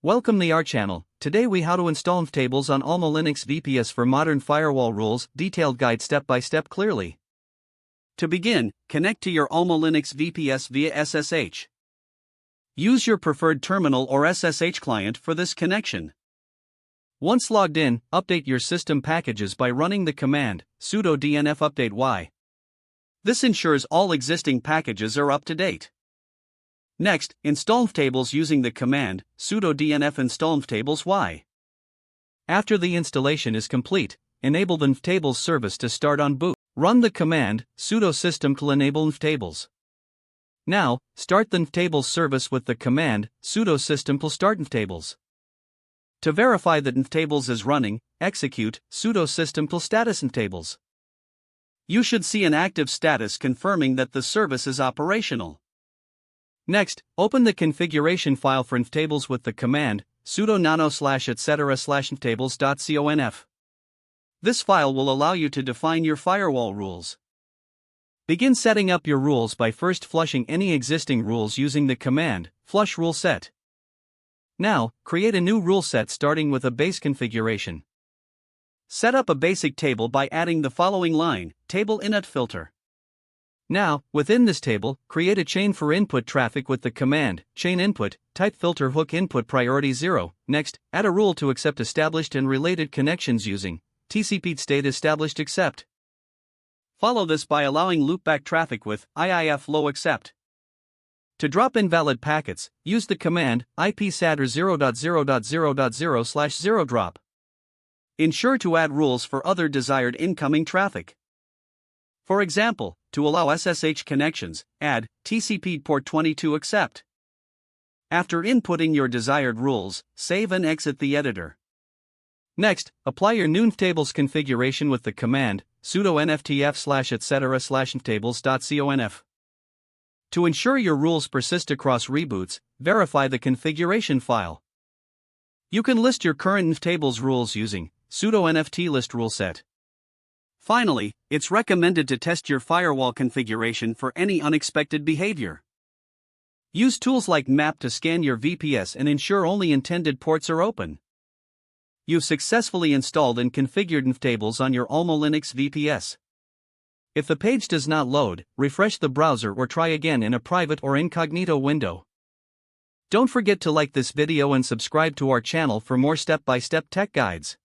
Welcome to our channel. Today we how to install nftables on AlmaLinux VPS for modern firewall rules, detailed guide step by step clearly. To begin, connect to your AlmaLinux VPS via SSH. Use your preferred terminal or SSH client for this connection. Once logged in, update your system packages by running the command sudo dnf update y. This ensures all existing packages are up to date. Next, install nftables using the command sudo dnf install nftables y. After the installation is complete, enable the nftables service to start on boot. Run the command sudo systemctl enable nftables. Now, start the nftables service with the command sudo systemctl start nftables. To verify that nftables is running, execute sudo systemctl status nftables. You should see an active status confirming that the service is operational. Next, open the configuration file for nftables with the command sudo nano/etc/nftables.conf. This file will allow you to define your firewall rules. Begin setting up your rules by first flushing any existing rules using the command flush rule set. Now, create a new rule set starting with a base configuration. Set up a basic table by adding the following line, table init filter. Now, within this table, create a chain for input traffic with the command chain input, type filter hook input priority 0. Next, add a rule to accept established and related connections using TCP state established accept. Follow this by allowing loopback traffic with IIF low accept. To drop invalid packets, use the command ipsadder 0.0.0.0/0 drop. Ensure to add rules for other desired incoming traffic. For example, to allow SSH connections, add TCP port 22 accept. After inputting your desired rules, save and exit the editor. Next, apply your new nftables configuration with the command sudo nftf/etc/nftables.conf. To ensure your rules persist across reboots, verify the configuration file. You can list your current nftables rules using sudo nftlist rule set. Finally, it's recommended to test your firewall configuration for any unexpected behavior. Use tools like map to scan your VPS and ensure only intended ports are open. You've successfully installed and configured nftables on your AlmaLinux VPS. If the page does not load, refresh the browser or try again in a private or incognito window. Don't forget to like this video and subscribe to our channel for more step-by-step tech guides.